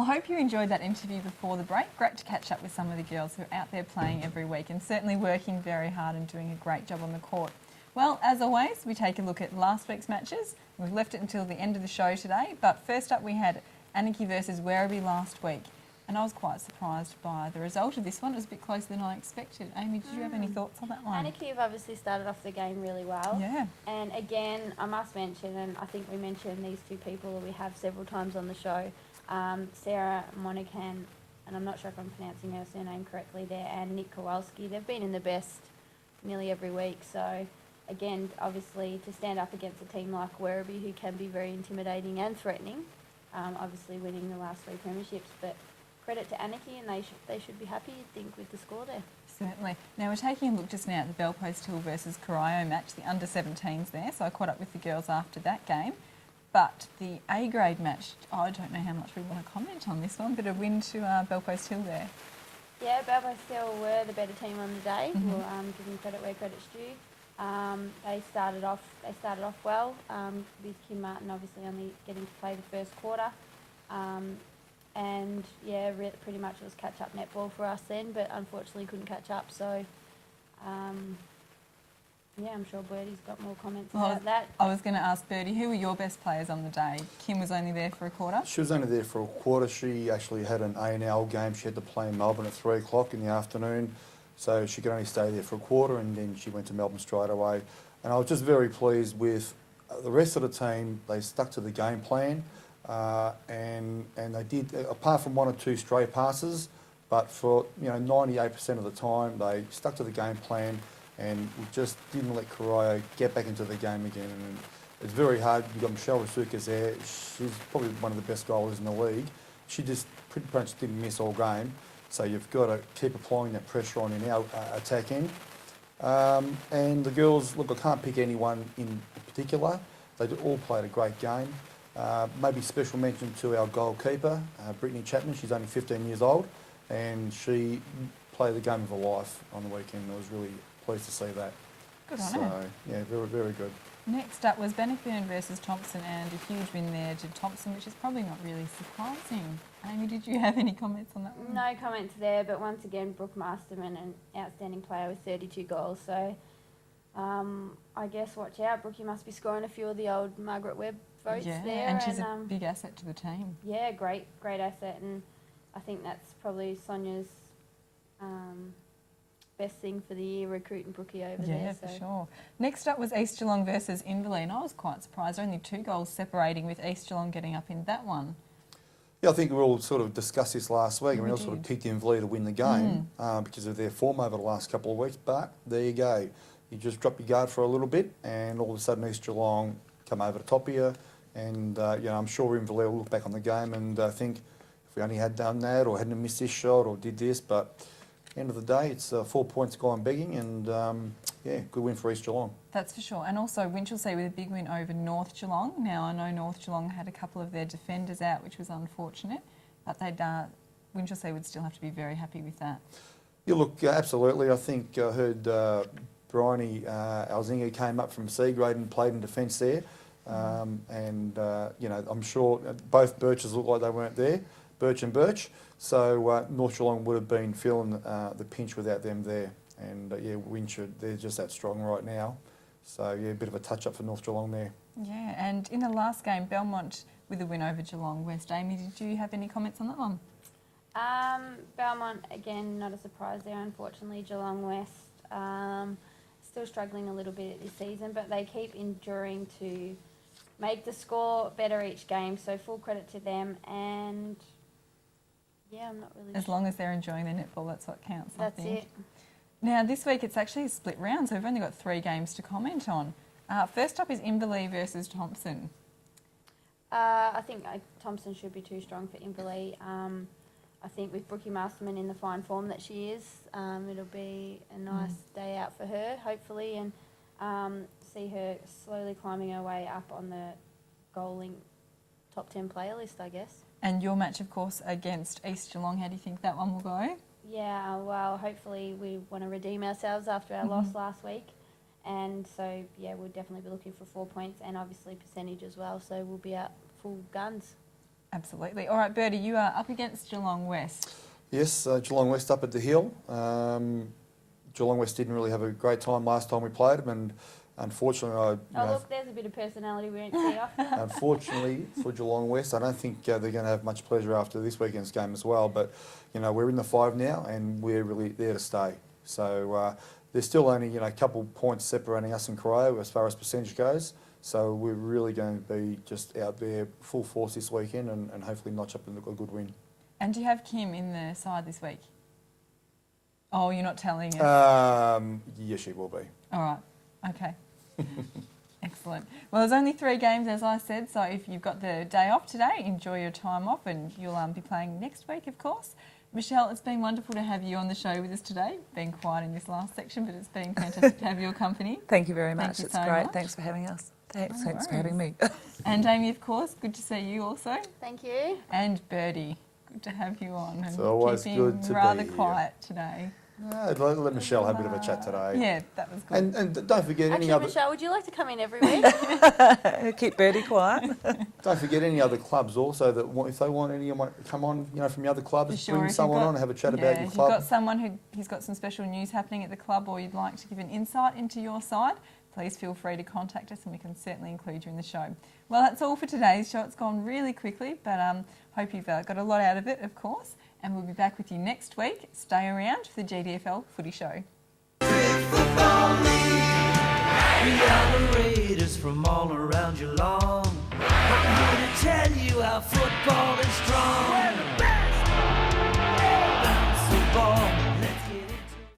hope you enjoyed that interview before the break. Great to catch up with some of the girls who are out there playing every week and certainly working very hard and doing a great job on the court. Well, as always, we take a look at last week's matches. We've left it until the end of the show today, but first up we had Anarchy versus Werribee last week. And I was quite surprised by the result of this one. It was a bit closer than I expected. Amy, did you have any thoughts on that one? Anarchy have obviously started off the game really well. Yeah. And again, I must mention, and I think we mentioned these two people that we have several times on the show, Sarah Monaghan, and I'm not sure if I'm pronouncing her surname correctly there, and Nick Kowalski. They've been in the best nearly every week. So again, obviously, to stand up against a team like Werribee, who can be very intimidating and threatening, obviously winning the last 3 premierships, but credit to Anarchy, and they should be happy, I think, with the score there. Certainly. Now we're taking a look just now at the Bell Post Hill versus Corio match, the under-17s there, so I caught up with the girls after that game. But the A-grade match, I don't know how much we want to comment on this one, but a win to Bell Post Hill there. Yeah, Bell Post Hill were the better team on the day. We'll give them credit where credit's due. They started off well, with Kim Martin obviously only getting to play the first quarter. And yeah, pretty much it was catch-up netball for us then, but unfortunately couldn't catch up. So, yeah, I'm sure Birdie's got more comments about that. I was going to ask Birdie, who were your best players on the day? Kim was only there for a quarter? She was only there for a quarter. She actually had an A&L game. She had to play in Melbourne at 3 o'clock in the afternoon, so she could only stay there for a quarter, and then she went to Melbourne straight away. And I was just very pleased with the rest of the team. They stuck to the game plan. And they did, apart from 1 or 2 stray passes, but for 98% of the time they stuck to the game plan, and we just didn't let Corio get back into the game again. And it's very hard. You've got Michelle Rasukas there. She's probably one of the best goalers in the league. She just pretty much didn't miss all game. So you've got to keep applying that pressure on in our attack end. And the girls, look, I can't pick anyone in particular. They all played a great game. Maybe special mention to our goalkeeper, Brittany Chapman. She's only 15 years old, and she played the game of her life on the weekend. I was really pleased to see that. Good on her. So, yeah, very, very good. Next up was Bannockburn versus Thompson, and a huge win there to Thompson, which is probably not really surprising. Amy, did you have any comments on that one? No comments there, but once again, Brooke Masterman, an outstanding player with 32 goals. So I guess watch out. Brookie must be scoring a few of the old Margaret Webb votes there. And she's a big asset to the team. Yeah, great asset, and I think that's probably Sonia's best thing for the year, recruiting Brookie over there. Yeah, for sure. Next up was East Geelong versus Inverleigh, and I was quite surprised. Only 2 goals separating, with East Geelong getting up in that one. Yeah, I think we all sort of discussed this last week, and we all sort of picked Inverleigh to win the game because of their form over the last couple of weeks. But there you go. You just drop your guard for a little bit, and all of a sudden East Geelong come over the top of you. And I'm sure Inverleigh will look back on the game and think if we only had done that or hadn't missed this shot or did this. But at the end of the day, it's 4 points gone begging, and yeah, good win for East Geelong. That's for sure. And also Winchelsea with a big win over North Geelong. Now I know North Geelong had a couple of their defenders out, which was unfortunate, but Winchelsea would still have to be very happy with that. Yeah, look, absolutely. I think I heard Bryony Alzinga came up from C grade and played in defence there. I'm sure both Birches looked like they weren't there, Birch and Birch. So North Geelong would have been feeling the pinch without them there. And yeah, Winchard, they're just that strong right now. So yeah, a bit of a touch up for North Geelong there. Yeah, and in the last game, Belmont with a win over Geelong West. Amy, did you have any comments on that one? Belmont, again, not a surprise there, unfortunately. Geelong West still struggling a little bit this season, but they keep enduring to make the score better each game, so full credit to them. And yeah, I'm not really As long as they're enjoying their netball, that's what counts, I think. That's it. Now, this week it's actually a split round, so we've only got 3 games to comment on. First up is Inverleigh versus Thompson. I think Thompson should be too strong for Inverleigh. I think with Brookie Masterman in the fine form that she is, it'll be a nice day out for her, hopefully, and see her slowly climbing her way up on the goaling top 10 player list, I guess. And your match, of course, against East Geelong, how do you think that one will go? Yeah, well, hopefully we want to redeem ourselves after our loss last week. And so, yeah, we'll definitely be looking for 4 points and obviously percentage as well. So we'll be out full guns. Absolutely. All right, Bertie, you are up against Geelong West. Yes, Geelong West up at the hill. Geelong West didn't really have a great time last time we played them, and unfortunately, Look, there's a bit of personality we won't see off. unfortunately for Geelong West, I don't think they're going to have much pleasure after this weekend's game as well. But we're in the 5 now, and we're really there to stay. So there's still only a couple points separating us and Corio as far as percentage goes. So we're really going to be just out there full force this weekend, and hopefully notch up a good win. And do you have Kim in the side this week? Oh, you're not telling us? Yes, she will be. All right. Okay. Excellent. Well, there's only 3 games, as I said, so if you've got the day off today, enjoy your time off, and you'll be playing next week, of course. Michelle, it's been wonderful to have you on the show with us today. Been quiet in this last section, but it's been fantastic to have your company. Thank you very much. Thank you It's so great. much. Thanks for having us. Thanks No for having me. And Amy, of course, good to see you also. Thank you. And Bertie, good to have you on. It's and always keeping good to rather be here. quiet today. No, let Michelle have a bit of a chat today. Yeah, that was good. And don't forget any Actually, other. Michelle, would you like to come in every week? Keep Bertie quiet. Don't forget any other clubs also that if they want any, come on, from your other clubs, For sure, bring if someone you've got- on and have a chat yeah, about your if club. you've got someone who's got some special news happening at the club, or you'd like to give an insight into your side, please feel free to contact us and we can certainly include you in the show. Well, that's all for today's show. It's gone really quickly, but hope you've got a lot out of it, of course. And we'll be back with you next week. Stay around for the GDFL Footy Show. Football League. We are the Raiders from all around Geelong. We're here to tell you how football is strong. We're the best. Bounce the ball.